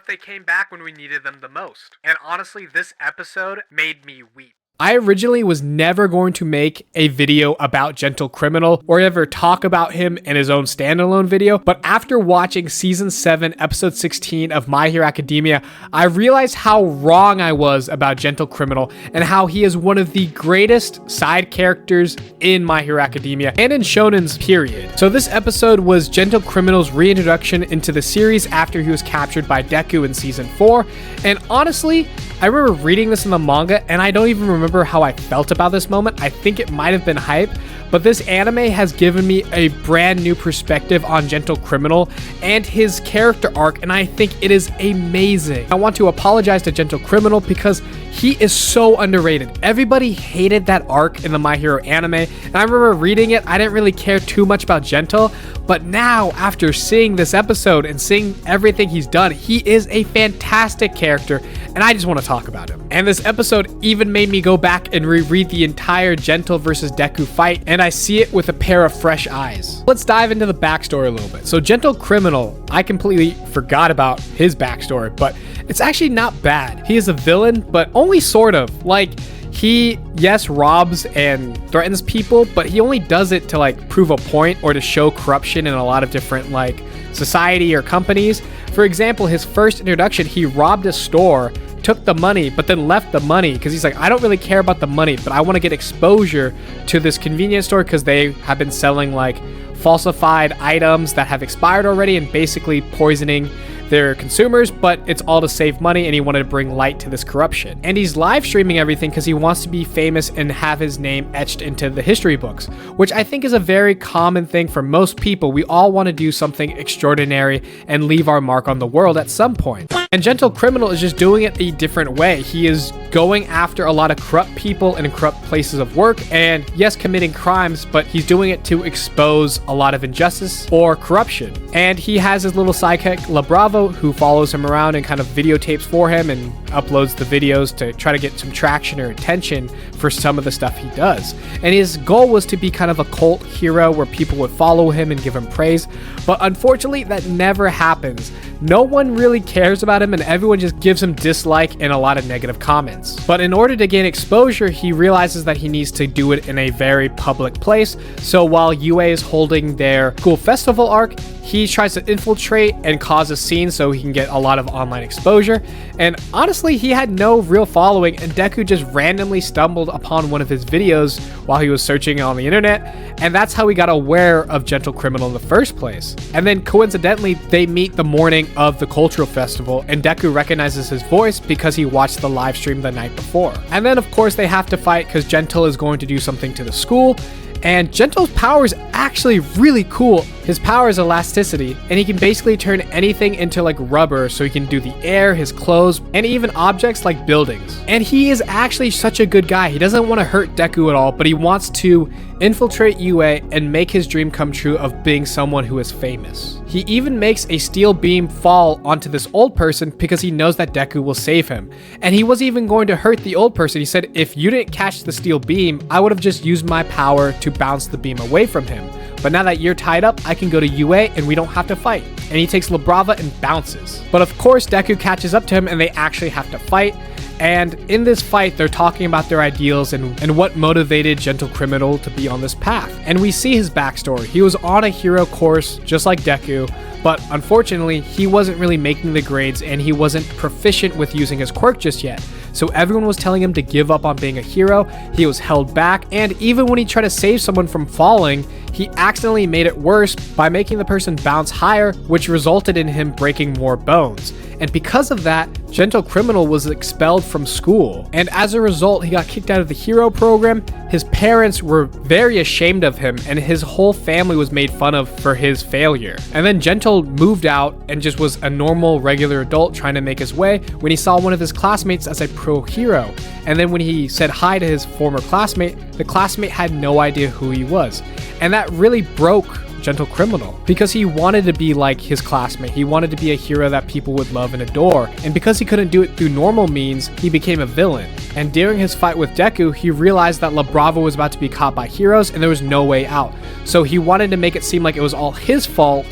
they came back when we needed them the most. And honestly, this episode made me weep. I originally was never going to make a video about Gentlecriminal or ever talk about him in his own standalone video, but after watching season 7, episode 16 of My Hero Academia, I realized how wrong I was about Gentlecriminal and how he is one of the greatest side characters in My Hero Academia and in shonens period. So this episode was Gentlecriminal's reintroduction into the series after he was captured by Deku in season 4, and honestly, I remember reading this in the manga and I don't even remember how I felt about this moment. I think it might have been hype, but this anime has given me a brand new perspective on Gentlecriminal and his character arc, and I think it is amazing. I want to apologize to Gentlecriminal because he is so underrated. Everybody hated that arc in the My Hero anime, and I remember reading it. I didn't really care too much about Gentle, but now after seeing this episode and seeing everything he's done, he is a fantastic character, and I just want to talk about him. And this episode even made me go back and reread the entire Gentle versus Deku fight, and I see it with a pair of fresh eyes. Let's dive into the backstory a little bit. So Gentlecriminal, I completely forgot about his backstory, but it's actually not bad. He is a villain, but only sort of. Like, he, yes, robs and threatens people, but he only does it to like prove a point or to show corruption in a lot of different like society or companies. For example, his first introduction, he robbed a store, took the money, but then left the money because he's like, I don't really care about the money, but I want to get exposure to this convenience store because they have been selling like falsified items that have expired already and basically poisoning their consumers, but it's all to save money, and he wanted to bring light to this corruption. And he's live streaming everything because he wants to be famous and have his name etched into the history books, which I think is a very common thing for most people. We all want to do something extraordinary and leave our mark on the world at some point. And Gentlecriminal is just doing it a different way. He is going after a lot of corrupt people and corrupt places of work, and yes, committing crimes, but he's doing it to expose a lot of injustice or corruption. And he has his little sidekick, La Bravo, who follows him around and kind of videotapes for him and uploads the videos to try to get some traction or attention for some of the stuff he does. And his goal was to be kind of a cult hero where people would follow him and give him praise, but unfortunately that never happens. No one really cares about him and everyone just gives him dislike and a lot of negative comments. But in order to gain exposure, he realizes that he needs to do it in a very public place. So while UA is holding their school festival arc, he tries to infiltrate and cause a scene so he can get a lot of online exposure. And honestly, he had no real following, and Deku just randomly stumbled upon one of his videos while he was searching on the internet, and that's how he got aware of Gentlecriminal in the first place. And then coincidentally, they meet the morning of the cultural festival, and Deku recognizes his voice because he watched the live stream the night before. And then of course they have to fight because Gentle is going to do something to the school. And Gentle's power is actually really cool. His power is elasticity, and he can basically turn anything into like rubber, so he can do the air, his clothes, and even objects like buildings. And he is actually such a good guy. He doesn't want to hurt Deku at all, but he wants to infiltrate UA and make his dream come true of being someone who is famous. He even makes a steel beam fall onto this old person because he knows that Deku will save him. And he wasn't even going to hurt the old person. He said, if you didn't catch the steel beam, I would have just used my power to bounce the beam away from him. But now that you're tied up, I can go to UA and we don't have to fight. And he takes La Brava and bounces. But of course, Deku catches up to him and they actually have to fight. And in this fight, they're talking about their ideals and what motivated Gentlecriminal to be on this path. And we see his backstory. He was on a hero course, just like Deku, but unfortunately, he wasn't really making the grades and he wasn't proficient with using his quirk just yet. So everyone was telling him to give up on being a hero. He was held back, and even when he tried to save someone from falling, he accidentally made it worse by making the person bounce higher, which resulted in him breaking more bones. And because of that, Gentlecriminal was expelled from school. And as a result, he got kicked out of the hero program. His parents were very ashamed of him, and his whole family was made fun of for his failure. And then Gentle moved out and just was a normal, regular adult trying to make his way when he saw one of his classmates as a pro hero. And then when he said hi to his former classmate, the classmate had no idea who he was. And that really broke Gentlecriminal because he wanted to be like his classmate. He wanted to be a hero that people would love and adore. And because he couldn't do it through normal means, he became a villain. And during his fight with Deku, he realized that La Brava was about to be caught by heroes and there was no way out. So he wanted to make it seem like it was all his fault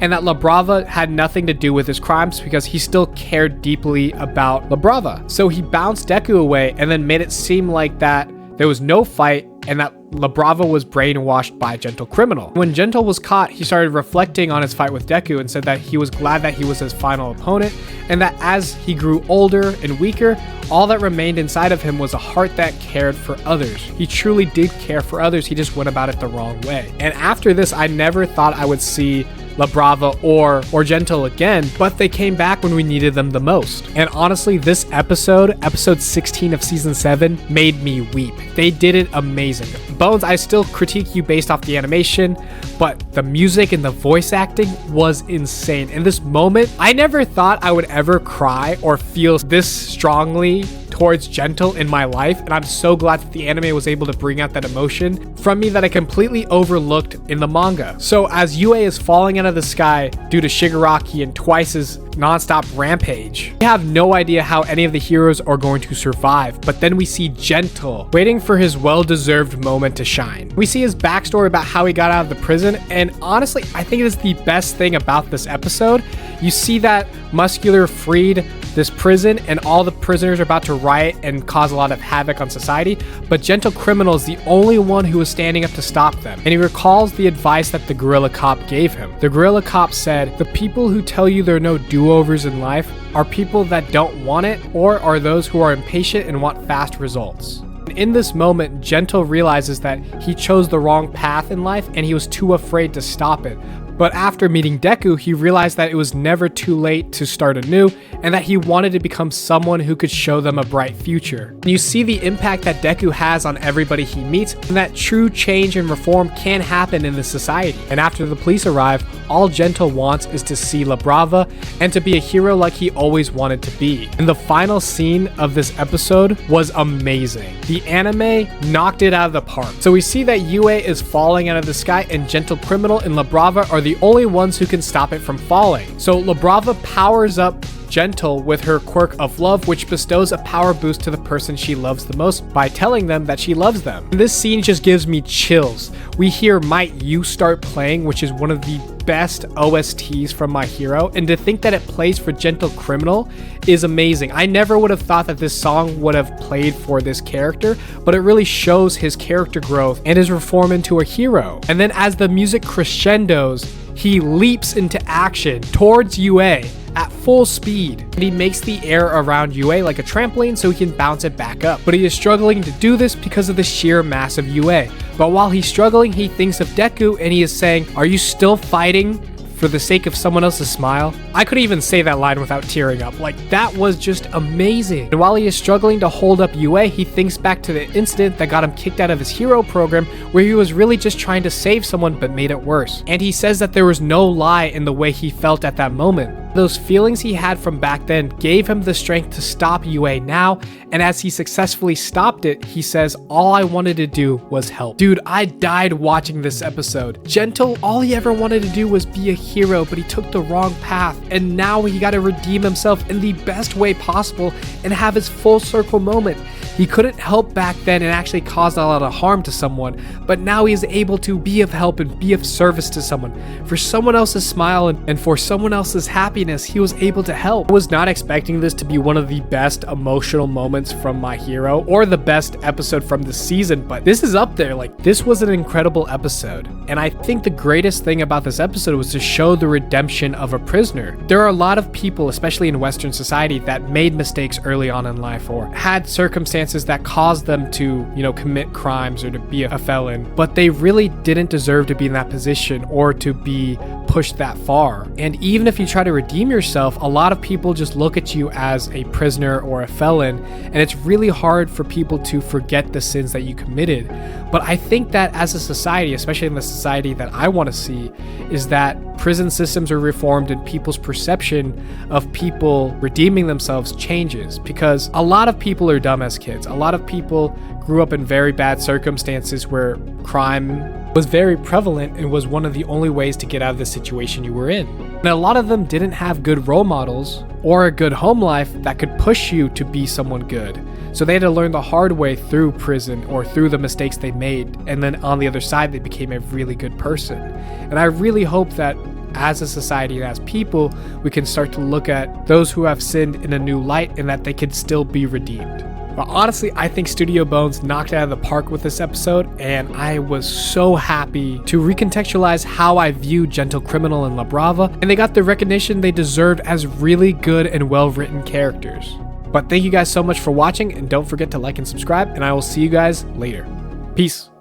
and that La Brava had nothing to do with his crimes because he still cared deeply about La Brava. So he bounced Deku away and then made it seem like that there was no fight and that La Brava was brainwashed by Gentlecriminal. When Gentle was caught, he started reflecting on his fight with Deku and said that he was glad that he was his final opponent, and that as he grew older and weaker, all that remained inside of him was a heart that cared for others. He truly did care for others, he just went about it the wrong way. And after this, I never thought I would see La Brava or Gentle again, but they came back when we needed them the most. And honestly, this episode 16 of season 7, made me weep. They did it amazing. Bones, I still critique you based off the animation, but the music and the voice acting was insane. In this moment, I never thought I would ever cry or feel this strongly towards Gentle in my life, and I'm so glad that the anime was able to bring out that emotion from me that I completely overlooked in the manga. So as Yue is falling out of the sky due to Shigaraki and Twice's non-stop rampage, we have no idea how any of the heroes are going to survive, but then we see Gentle waiting for his well-deserved moment to shine. We see his backstory about how he got out of the prison, and honestly, I think it is the best thing about this episode. You see that Muscular freed this prison and all the prisoners are about to riot and cause a lot of havoc on society, but Gentlecriminal is the only one who is standing up to stop them, and he recalls the advice that the gorilla cop gave him. The gorilla cop said, "The people who tell you there are no do-overs in life are people that don't want it, or are those who are impatient and want fast results." In this moment, Gentle realizes that he chose the wrong path in life and he was too afraid to stop it. But after meeting Deku, he realized that it was never too late to start anew and that he wanted to become someone who could show them a bright future. And you see the impact that Deku has on everybody he meets, and that true change and reform can happen in this society. And after the police arrive, all Gentle wants is to see La Brava and to be a hero like he always wanted to be. And the final scene of this episode was amazing. The anime knocked it out of the park. So we see that Yue is falling out of the sky, and Gentlecriminal and La Brava are the only ones who can stop it from falling. So La Brava powers up Gentle with her quirk of love, which bestows a power boost to the person she loves the most by telling them that she loves them. And this scene just gives me chills. We hear Might You Start playing, which is one of the best OSTs from My Hero, and to think that it plays for Gentlecriminal is amazing. I never would have thought that this song would have played for this character, but it really shows his character growth and his reform into a hero. And then as the music crescendos, he leaps into action towards Yue at full speed, and he makes the air around Yue like a trampoline so he can bounce it back up. But he is struggling to do this because of the sheer mass of Yue. But while he's struggling, he thinks of Deku and he is saying, "Are you still fighting for the sake of someone else's smile?" I couldn't even say that line without tearing up. Like, that was just amazing. And while he is struggling to hold up Yue, he thinks back to the incident that got him kicked out of his hero program, where he was really just trying to save someone but made it worse. And he says that there was no lie in the way he felt at that moment. Those feelings he had from back then gave him the strength to stop Yue now, and as he successfully stopped it, he says, "All I wanted to do was help." Dude, I died watching this episode. Gentle, all he ever wanted to do was be a hero, but he took the wrong path, and now he got to redeem himself in the best way possible and have his full circle moment. He couldn't help back then and actually caused a lot of harm to someone, but now he is able to be of help and be of service to someone. For someone else's smile and for someone else's happiness, he was able to help. I was not expecting this to be one of the best emotional moments from My Hero or the best episode from the season, but this is up there. Like, this was an incredible episode. And I think the greatest thing about this episode was to show the redemption of a prisoner. There are a lot of people, especially in Western society, that made mistakes early on in life or had circumstances that caused them to, commit crimes or to be a felon, but they really didn't deserve to be in that position or to be pushed that far. And even if you try to redeem yourself, a lot of people just look at you as a prisoner or a felon, and it's really hard for people to forget the sins that you committed. But I think that as a society, especially in the society that I want to see, is that prison systems are reformed and people's perception of people redeeming themselves changes, because a lot of people are dumb as kids. A lot of people grew up in very bad circumstances where crime was very prevalent and was one of the only ways to get out of the situation you were in. And a lot of them didn't have good role models or a good home life that could push you to be someone good. So they had to learn the hard way through prison or through the mistakes they made, and then on the other side they became a really good person. And I really hope that as a society and as people, we can start to look at those who have sinned in a new light and that they could still be redeemed. But honestly, I think Studio Bones knocked it out of the park with this episode, and I was so happy to recontextualize how I view Gentlecriminal and La Brava, and they got the recognition they deserved as really good and well-written characters. But thank you guys so much for watching, and don't forget to like and subscribe, and I will see you guys later. Peace.